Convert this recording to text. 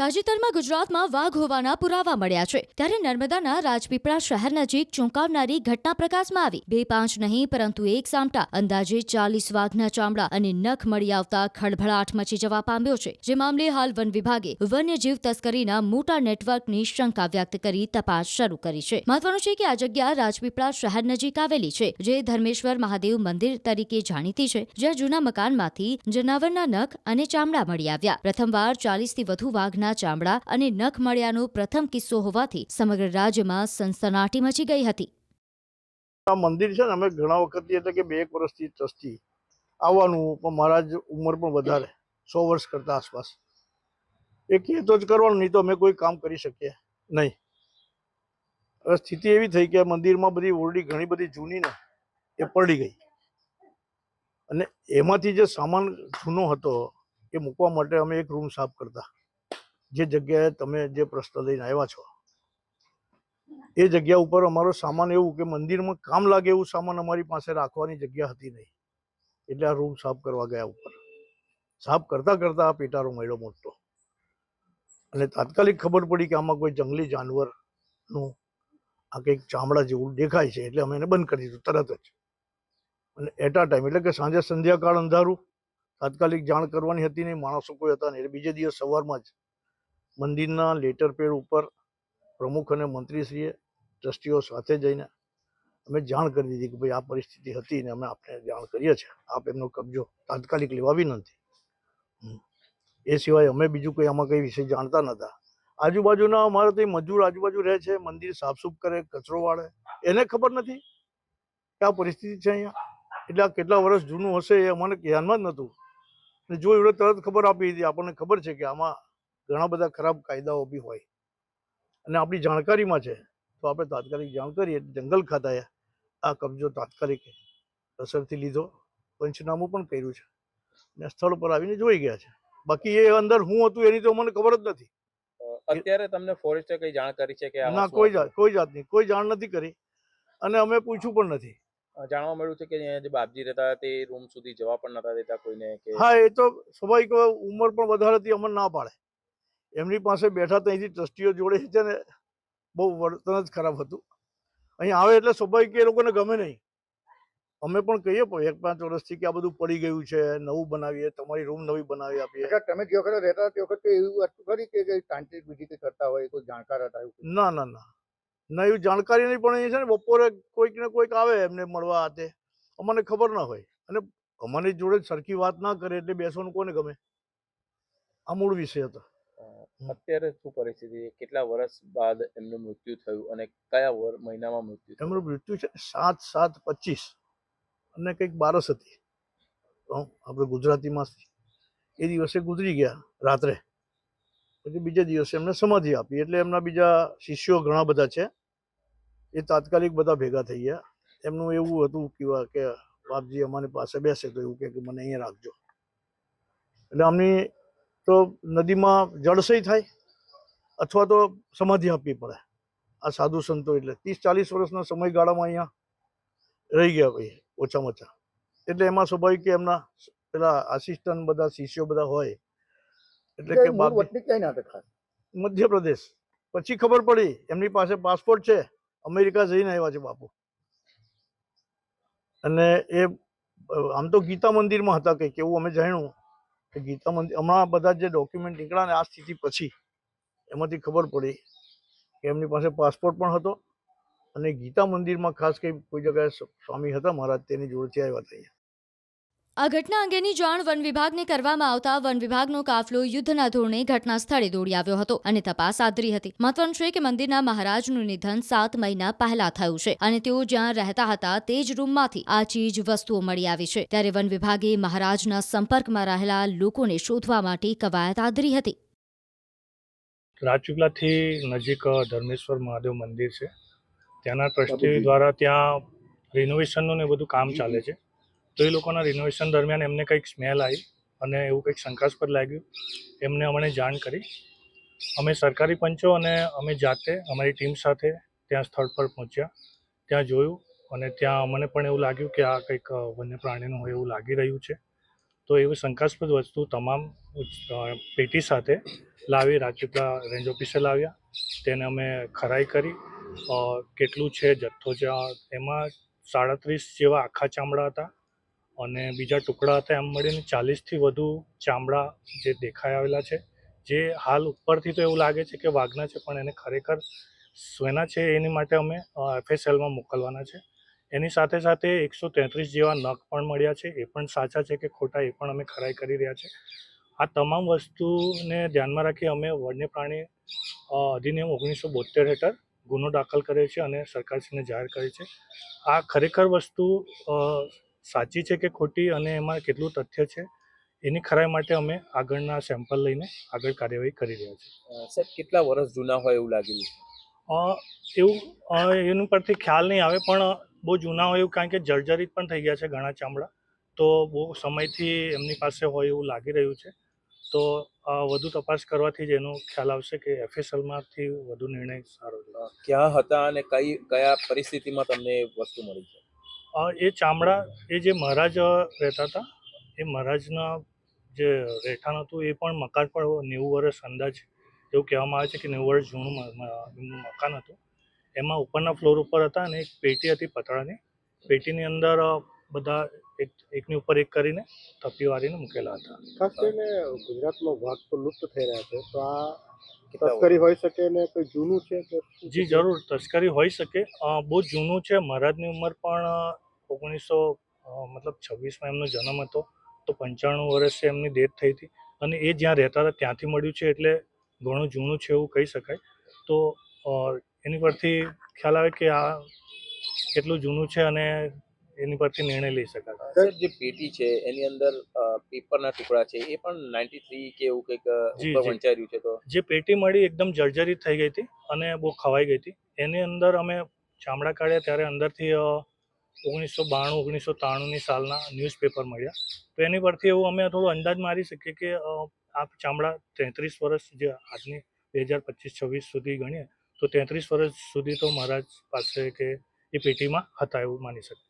તાજેતરમાં ગુજરાતમાં વાઘ હોવાના પુરાવા મળ્યા છે, ત્યારે નર્મદાના રાજપીપળા શહેર નજીક ચોંકાવનારી ઘટના પ્રકાશમાં આવી। 2-5 નહીં પરંતુ એક સામટા અંદાજે 40 વાઘના ચામડા અને નખ મળી આવતા ખળભળાટ મચી જવા પામ્યો છે, જે મામલે હાલ વન વિભાગે વન્યજીવ તસ્કરીના મોટા નેટવર્કની શંકા વ્યક્ત કરી તપાસ શરૂ કરી છે। મહત્વનું છે કે આ જગ્યા રાજપીપળા શહેર નજીક આવેલી છે, જે ધર્મેશ્વર મહાદેવ મંદિર તરીકે જાણીતી છે, જ્યાં જૂના મકાનમાંથી જનાવરના નખ અને ચામડા મળી આવ્યા। પ્રથમવાર 40થી વધુ વાઘના ચામડા અને નખ મળ્યાનો પ્રથમ કિસ્સો હોવાથી સમગ્ર રાજ્યમાં સનસનાટી મચી ગઈ હતી। આ મંદિર છે ને, અમે ઘણા વખતથી એટલે કે 2 વર્ષથી ટ્રસ્ટી આવવાનું, પણ મહારાજ ઉંમર પણ વધારે 100 વર્ષ કરતા આસપાસ એ કહે તો જ કરવાનું, નહીં તો અમે કોઈ કામ કરી શકીએ નહીં। હવે સ્થિતિ એવી થઈ કે મંદિરમાં બધી ઓરડી ઘણી બધી જૂની ને એ પડી ગઈ, અને એમાંથી જે સામાન જૂનો હતો એ મૂકવા માટે અમે એક રૂમ સાફ કરતા, જે જગ્યાએ તમે જે પ્રશ્ન લઈને આવ્યા છો એ જગ્યા ઉપર અમારો સામાન એવું કે મંદિરમાં કામ લાગે એવું સામાન અમારી પાસે રાખવાની જગ્યા હતી નહીં, એટલે આ રૂમ સાફ કરવા ગયા ઉપર। સાફ કરતા કરતા આ પેટારો મળ્યો મોટો, અને તાત્કાલિક ખબર પડી કે આમાં કોઈ જંગલી જાનવરનું આ કંઈક ચામડા જેવું દેખાય છે, એટલે અમે એને બંધ કરી દીધું તરત જ, અને એટ આ ટાઈમ એટલે કે સાંજે સંધ્યાકાળ અંધારું, તાત્કાલિક જાણ કરવાની હતી નહીં, માણસો કોઈ હતા નહીં, એટલે બીજે દિવસ સવારમાં જ મંદિરના લેટર પેડ ઉપર પ્રમુખ અને મંત્રીશ્રીએ ટ્રસ્ટીઓ સાથે જઈને અમે જાણ કરી દીધી કે ભાઈ આ પરિસ્થિતિ હતી ને અમે આપને જાણ કરીએ છીએ, આપ એમનો કબજો તાત્કાલિક લેવા વિનંતી। એ સિવાય અમે બીજું કોઈ આમાં કંઈ વિષય જાણતા નહોતા। આજુબાજુના અમારે તો મજૂર આજુબાજુ રહે છે, મંદિર સાફસૂફ કરે, કચરો વાળે, એને ખબર નથી કે આ પરિસ્થિતિ છે અહીંયા, એટલે આ કેટલા વર્ષ જૂનું હશે એ અમને ધ્યાનમાં જ નહોતું, અને જો એવડે તરત ખબર આપી દીધી। આપણને ખબર છે કે આમાં ઘણા બધા ખરાબ કાયદાઓ બી હોય, અને આપણી જાણકારીમાં છે તો આપણે તાત્કાલિક જાણ કરીએ। જંગલ ખાતાએ આ કબજો તાત્કાલિક અસરથી લીધો, પંચનામું પણ કર્યું છે, અને સ્થળ પર આવીને જોઈ ગયા છે। બાકી એ અંદર હું હતું એની તો મને ખબર જ નથી। અત્યારે તમને ફોરેસ્ટે કઈ જાણ કરી છે કે ના, કોઈ જાતની કોઈ જાણ નથી કરી, અને અમે પૂછ્યું પણ નથી। જાણવા મળ્યું છે કે અહીંયા જે બાપજી રહેતા તે રૂમ સુધી જવા પણ નતા દેતા કોઈને કે? હા, એ તો સ્વાભાવિક, ઉંમર પણ વધારે હતી, અમને ના પાડે। એમની પાસે બેઠા ત્યાંથી ટ્રસ્ટીઓ જોડે છે ને, બહુ વર્તન જ ખરાબ હતું। અહીં આવે એટલે સ્વાભાવિક એ લોકોને ગમે નહીં। અમે પણ કહીએ 1-5 વર્ષથી કે આ બધું પડી ગયું છે, નવું બનાવીએ, તમારી રૂમ નવી બનાવી આપીએ। તમે જે વખતે રહેતા તે વખતે એવું વસ્તુ કરી કે તાંત્રિક વિધિ કરતા હોય, કોઈ જાણકાર હતા? ના ના ના ના, એવી જાણકારી નહીં, પણ એ છે ને બપોરે કોઈક ને કોઈક આવે એમને મળવા હાથે, અમને ખબર ના હોય, અને અમારી જોડે સરખી વાત ના કરે એટલે બેસવાનું કોને ગમે? આ મૂળ વિષય હતો। અત્યારે શું પરિસ્થિતિ, કેટલા વર્ષ બાદ એમનું મૃત્યુ થયું અને કયા મહિનામાં મૃત્યુ થયું? એમનું મૃત્યુ છે 7/7/25 અને કંઈક 12 હતી, આપણે ગુજરાતીમાં એ દિવસે ગુજરી ગયા રાત્રે, પછી બીજે દિવસે એમને સમાધિ આપી। એટલે એમના બીજા શિષ્યો ઘણા બધા છે, એ તાત્કાલિક બધા ભેગા થઈ ગયા। એમનું એવું હતું કે બાપજી અમારી પાસે બેસે તો એવું કે મને અહીંયા રાખજો, એટલે આમની તો નદીમાં જળસઈ થાય અથવા તો સમાધિ આપવી પડે। આ સાધુ સંતો એટલે 30-40 વર્ષના સમયગાળામાં અહીંયા રહી ગયા ભાઈ ઓછામાં ઓછા, એટલે એમાં સ્વાભાવિક કે એમના પેલા આસિસ્ટન્ટ બધા શિષ્યો બધા હોય, એટલે કે મધ્યપ્રદેશ। પછી ખબર પડી એમની પાસે પાસપોર્ટ છે, અમેરિકા જઈને આવ્યા છે બાપુ, અને એ આમ તો ગીતા મંદિરમાં હતા કંઈક એવું અમે જાણ્યું કે ગીતા મંદિર, હમણાં બધા જે ડોક્યુમેન્ટ નીકળ્યા ને આ સ્થિતિ પછી એમાંથી ખબર પડી કે એમની પાસે પાસપોર્ટ પણ હતો, અને ગીતા મંદિરમાં ખાસ કોઈ જગ્યાએ સ્વામી હતા મહારાજ, તેની જોડેથી આવ્યા હતા। આ ઘટના અંગેની જાણ વન વિભાગને કરવામાં આવતા વન વિભાગનો કાફલો યુદ્ધના ધોરણે ઘટના સ્થળે દોડી આવ્યો હતો અને તપાસ હાથ ધરી હતી। મહત્વનું છે કે મંદિરના મહારાજનું નિધન 7 મહિના પહેલા થયું છે, અને તેઓ જ્યાં રહેતા હતા તે જ રૂમમાંથી આ ચીજ વસ્તુઓ મળી આવી છે। ત્યારે વન વિભાગે મહારાજના સંપર્કમાં રહેલા લોકોને શોધવા માટે કવાયત હાથ ધરી હતી। રાજપીપળાથી નજીક ધર્મેશ્વર મહાદેવ મંદિર છે, ત્યાંના ટ્રસ્ટી દ્વારા ત્યાં રિનોવેશનનું ને બધું કામ ચાલે છે, તો એ લોકોના રિનોવેશન દરમિયાન એમને કંઈક સ્મેલ આવી અને એવું કંઈક શંકાસ્પદ લાગ્યું, એમને અમને જાણ કરી। અમે સરકારી પંચો અને અમે જાતે અમારી ટીમ સાથે ત્યાં સ્થળ પર પહોંચ્યા, ત્યાં જોયું, અને ત્યાં અમને પણ એવું લાગ્યું કે આ કંઈક વન્ય પ્રાણીનું હોય એવું લાગી રહ્યું છે। તો એવી શંકાસ્પદ વસ્તુ તમામ પેટી સાથે લાવી રાજપીપળા રેન્જ ઓફિસે લાવ્યા. તેને અમે ખરાઈ કરી. કેટલું છે જથ્થો છે એમાં 37 જેવા આખા ચામડા હતા અને બીજા ટુકડા હતા. એમ મળીને 40થી વધુ ચામડા જે દેખાઈ આવેલા છે, જે હાલ ઉપરથી તો એવું લાગે છે કે વાઘના છે, પણ એને ખરેખર શેના છે એની માટે અમે FSLમાં મોકલવાના છે. એની સાથે સાથે 133 જેવા નખ પણ મળ્યા છે. એ પણ સાચા છે કે ખોટા એ પણ અમે ખરાઈ કરી રહ્યા છે. આ તમામ વસ્તુને ધ્યાનમાં રાખી અમે વન્ય પ્રાણી અધિનિયમ 1972 હેઠળ ગુનો દાખલ કર્યો છે અને સરકારશ્રીને જાહેર કરી છે. આ ખરેખર વસ્તુ સાચી છે કે ખોટી અને એમાં કેટલું તથ્ય છે એની ખરાઈ માટે અમે આગળના સેમ્પલ લઈને આગળ કાર્યવાહી કરી રહ્યા છીએ. સાહેબ કેટલા વર્ષ જૂના હોય એવું લાગી રહ્યું છે? એવું એનું પરથી ખ્યાલ નહીં આવે, પણ બહુ જૂના હોય એવું, કારણ કે જર્જરિત પણ થઈ ગયા છે ઘણા ચામડા, તો બહુ સમયથી એમની પાસે હોય એવું લાગી રહ્યું છે. તો વધુ તપાસ કરવાથી જ એનો ખ્યાલ આવશે કે FSLમાંથી વધુ નિર્ણય સારો છે. ક્યાં હતા અને કયા પરિસ્થિતિમાં તમને વસ્તુ મળી છે? એ ચામડા એ જે મહારાજ રહેતા હતા, એ મહારાજના જે રહેઠાણ હતું એ પણ મકાન પણ 90 વર્ષ અંદાજ એવું કહેવામાં આવે છે કે 90 વર્ષ જૂનું એમનું મકાન હતું. એમાં ઉપરના ફ્લોર ઉપર હતા અને એક પેટી હતી પતળાની. પેટીની અંદર બધા એકની ઉપર એક કરીને થપ્પી વાળીને મૂકેલા હતા. ખાસ કરીને ગુજરાતમાં વાઘ તો લુપ્ત થઈ રહ્યા છે, તો આ તસ્કરી હોઈ શકે ને કોઈ જૂનું છે કે? જી જરૂર, તસ્કરી હોઈ શકે. બહુ જૂનું છે. મહારાજની ઉંમર પણ 1926માં એમનો જન્મ હતો, તો 95 વર્ષે એમની ડેથ થઈ હતી અને એ જ્યાં રહેતા હતા ત્યાંથી મળ્યું છે, એટલે ઘણું જૂનું છે એવું કહી શકાય. તો એની પરથી ખ્યાલ આવે કે આ કેટલું જૂનું છે અને એની પરથી નિર્ણય લઈ શકાય. સાહેબ જે પેટી છે એની અંદર પેપરના ટુકડા છે, એ પણ 93 કે એવું કંઈક ઉપર વંચાઈ રહ્યું છે. તો જે પેટી મળી એકદમ જર્જરિત થઈ ગઈ હતી અને બહુ ખવાઈ ગઈ હતી. એની અંદર અમે ચામડા કાઢ્યા ત્યારે અંદરથી 1992-1993ની સાલના ન્યૂઝપેપર મળ્યા. તો એની પરથી એવું અમે થોડો અંદાજ મારી શકીએ કે આ ચામડા 33 વર્ષ, જે આજની 2025-26 સુધી ગણીએ તો 33 વર્ષ સુધી તો મહારાજ પાસે કે એ પેટીમાં હતા એવું માની શકીએ.